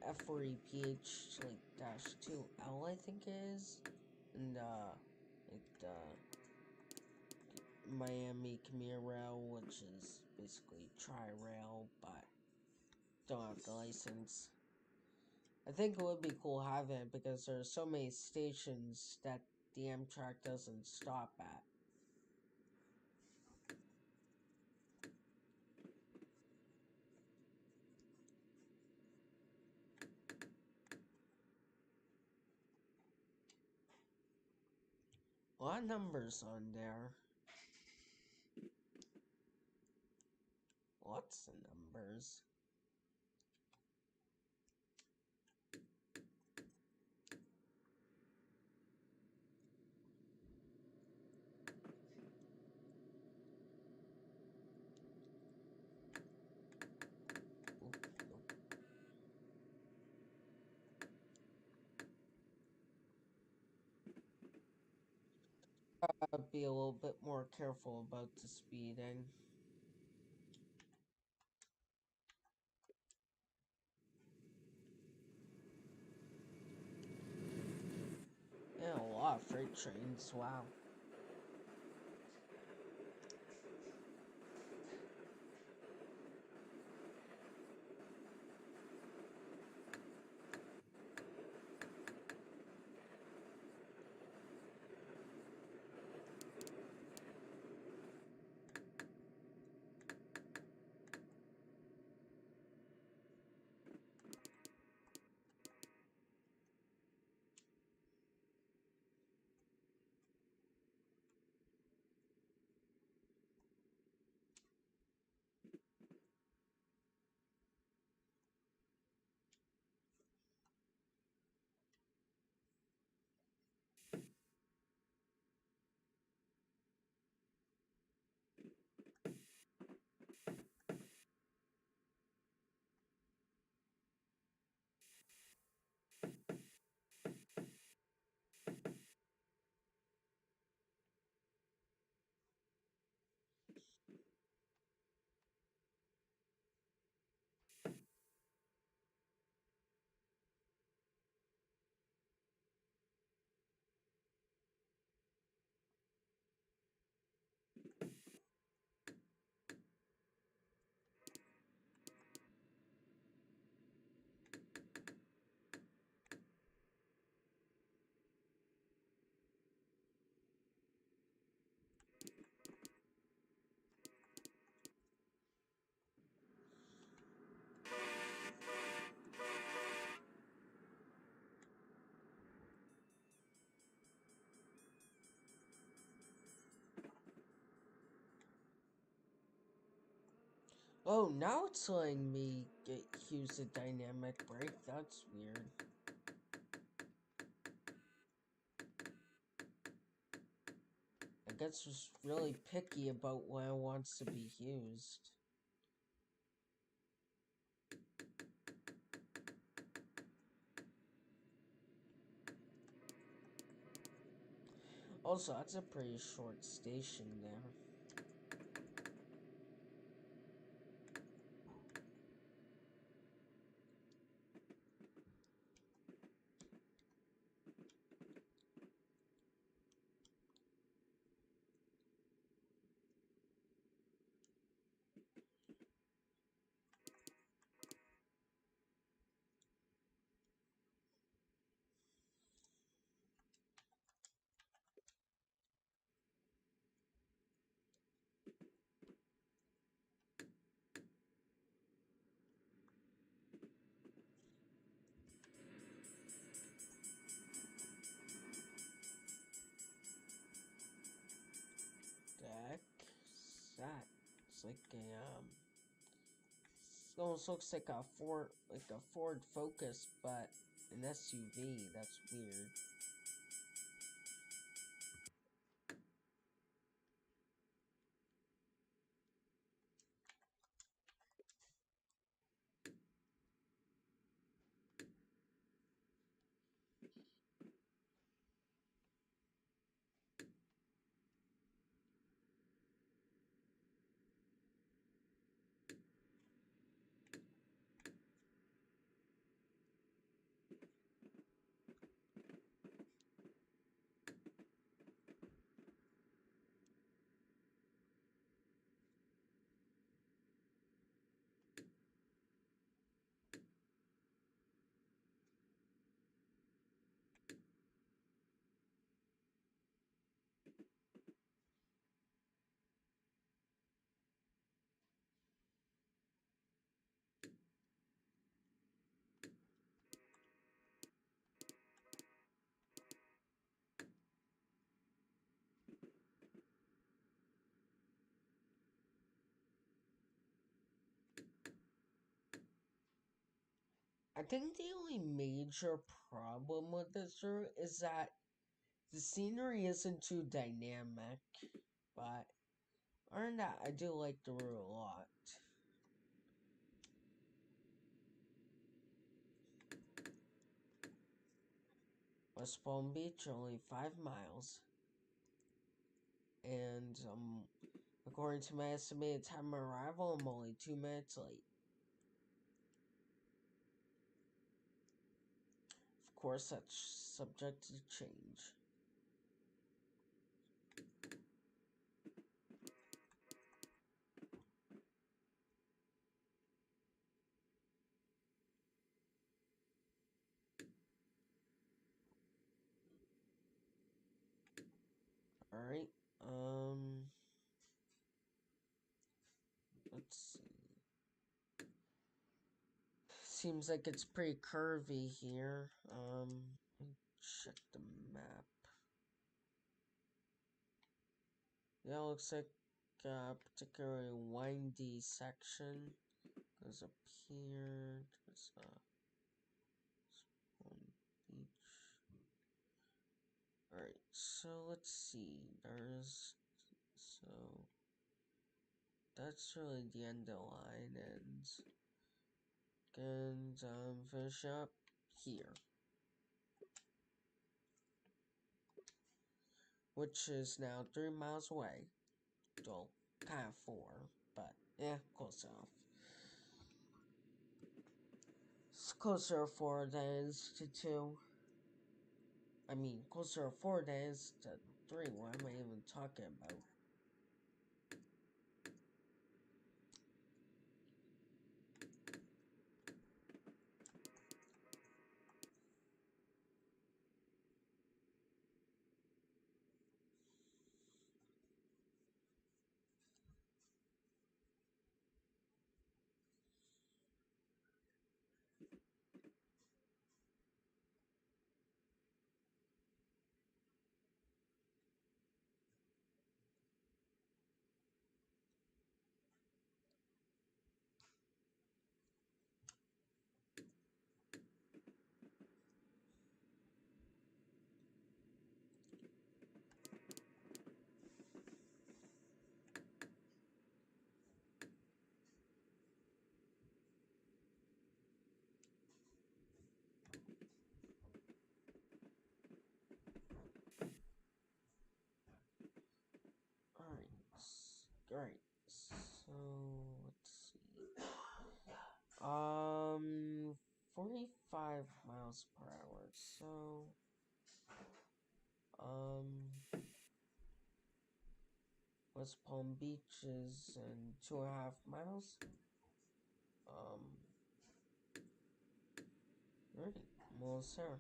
F4EPH like -2L, I think it is, and like the Miami commuter rail, which is basically tri-rail, but don't have the license. I think it would be cool having it because there's so many stations that the Amtrak doesn't stop at. A lot of numbers on there. Lots of numbers. Be a little bit more careful about the speeding. Yeah, a lot of freight trains, wow. Oh, now it's letting me use a dynamic brake. That's weird. I guess it's really picky about when it wants to be used. Also, that's a pretty short station there. Deck that. It's like a it almost looks like a Ford Focus, but an SUV. That's weird. I think the only major problem with this route is that the scenery isn't too dynamic, but other than that, I do like the route a lot. West Palm Beach, only 5 miles. and according to my estimated time of arrival, I'm only 2 minutes late. Of course, that's subject to change. Alright, let's see. Seems like it's pretty curvy here. Check the map. Yeah, looks like a particularly windy section goes up here. There's Palm Beach. Alright, so let's see. So that's really the end of the line, and finish up here, which is now 3 miles away. Well, kind of 4, but yeah, close enough. It's closer to 4 days to 2. I mean, closer to 4 days to 3. What am I even talking about? Alright, so let's see. 45 miles per hour. So, West Palm Beach is in 2.5 miles. Alright, almost there.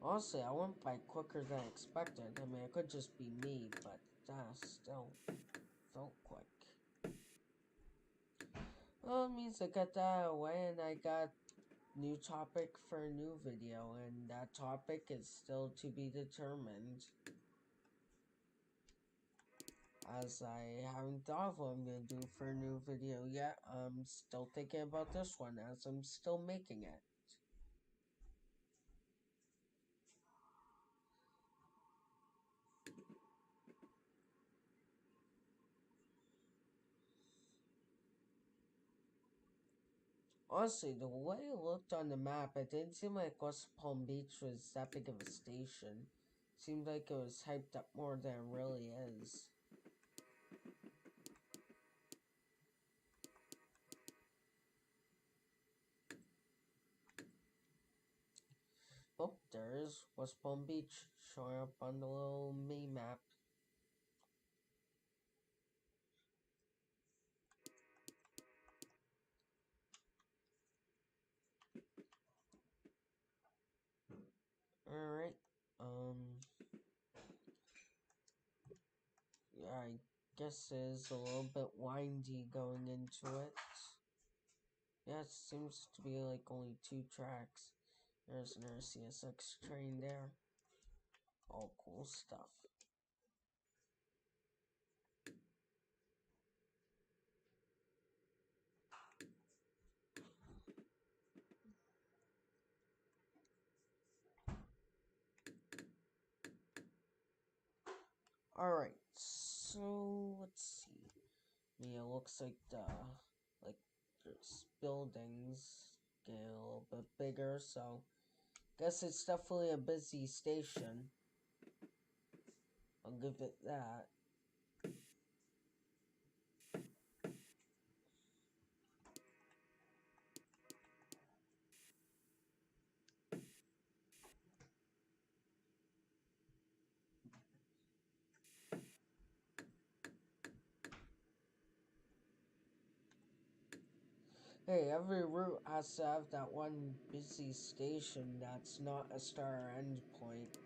Honestly, I went by quicker than expected. I mean, it could just be me, but that still felt quick. Well, it means I got that away, and I got new topic for a new video, and that topic is still to be determined, as I haven't thought of what I'm gonna do for a new video yet. I'm still thinking about this one, as I'm still making it. Honestly, the way it looked on the map, it didn't seem like West Palm Beach was that big of a station. Seemed like it was hyped up more than it really is. Oh, there is West Palm Beach showing up on the little mini map. Alright, yeah, I guess it's a little bit windy going into it. Yeah, it seems to be like only 2 tracks. There's another CSX train there. All cool stuff. Alright, so let's see. Yeah, it looks like there's buildings getting a little bit bigger, so guess it's definitely a busy station. I'll give it that. Hey, every route has to have that one busy station that's not a star endpoint.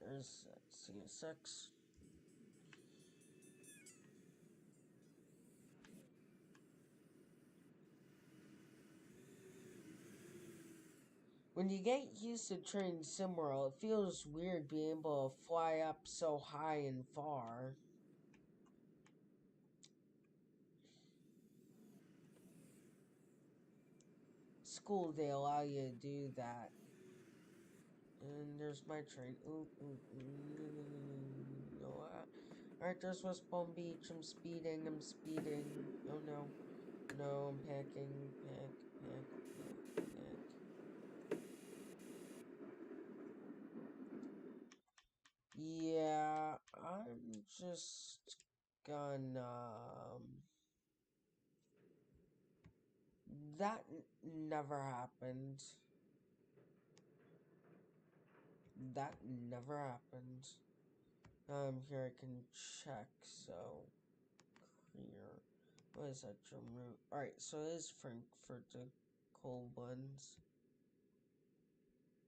There's CSX. When you get used to train SimWorld, it feels weird being able to fly up so high and far. School, they allow you to do that. And there's my train. No, alright, there's West Palm Beach. I'm speeding. Oh no. No, I'm packing. Pack. Yeah, I'm just gonna. That never happened. That never happened. Here I can check, so. Here. What is that drum route? Alright, so it is Frankfurt to cold ones.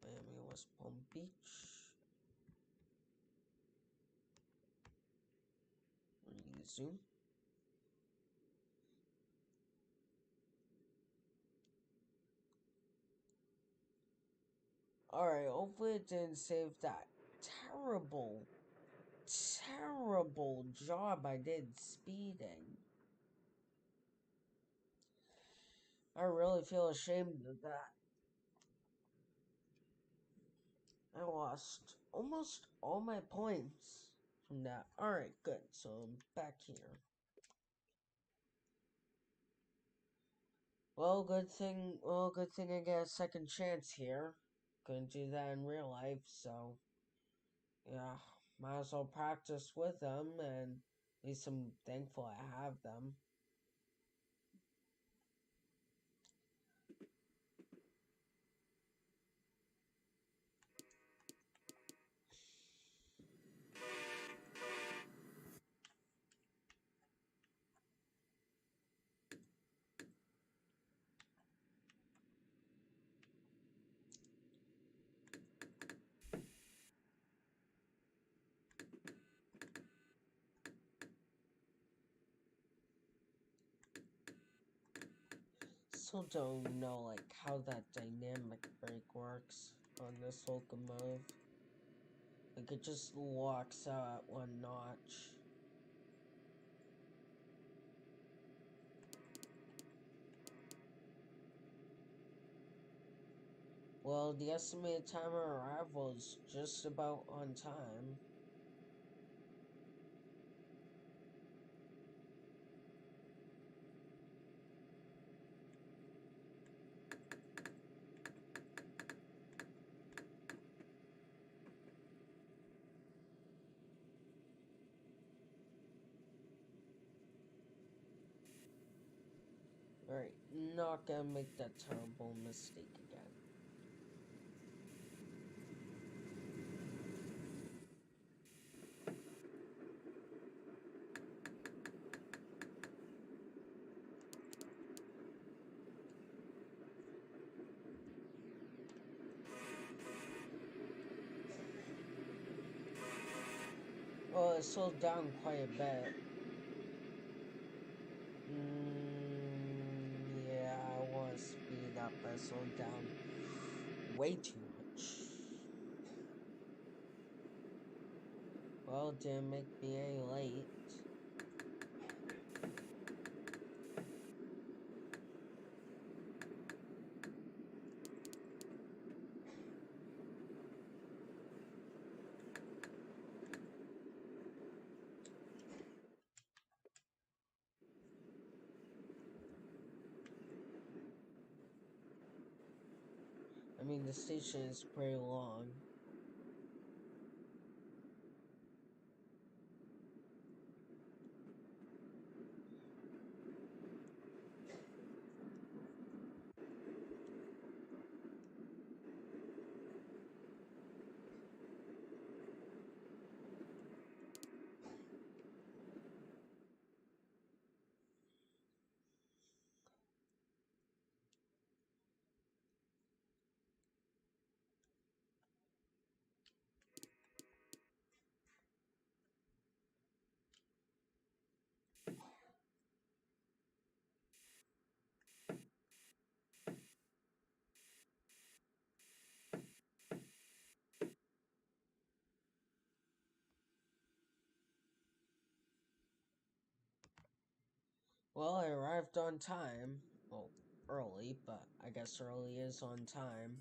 Miami, West Palm Beach. Resume. Alright, hopefully it didn't save that terrible job I did speeding. I really feel ashamed of that. I lost almost all my points from that. Alright, good. So I'm back here. Good thing I get a second chance here. Couldn't do that in real life, so yeah, might as well practice with them, and at least I'm thankful I have them. Still don't know like how that dynamic brake works on this locomotive. Like it just locks out at one notch. Well, the estimated time of arrival is just about on time. Alright, not gonna make that terrible mistake again. Well, it slowed down quite a bit. Yeah, I want to speed up, but it slowed down way too much. Well, it didn't make me any late. mean, the station is pretty long. Well, I arrived on time. Well, early, but I guess early is on time.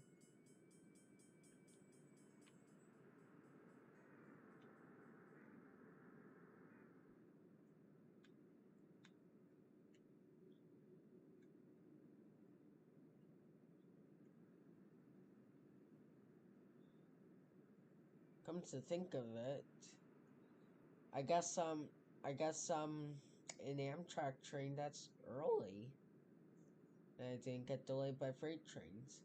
Come to think of it, I guess I guess an Amtrak train that's early. And I didn't get delayed by freight trains.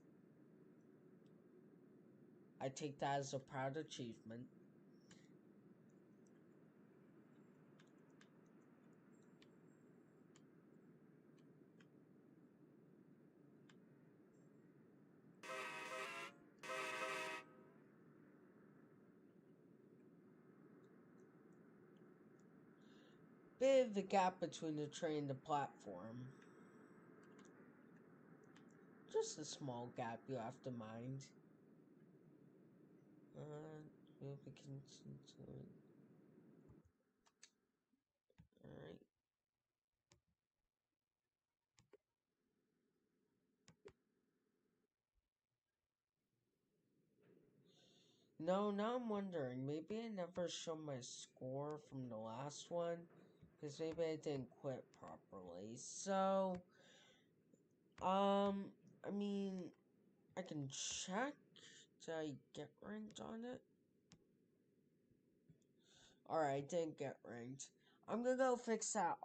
I take that as a proud achievement. Bit of the gap between the train and the platform. Just a small gap you have to mind. We'll be continuing. Alright. No, now I'm wondering, maybe I never showed my score from the last one, because maybe I didn't quit properly. So, I mean, I can check. Did I get ranked on it? Alright, I didn't get ranked. I'm gonna go fix that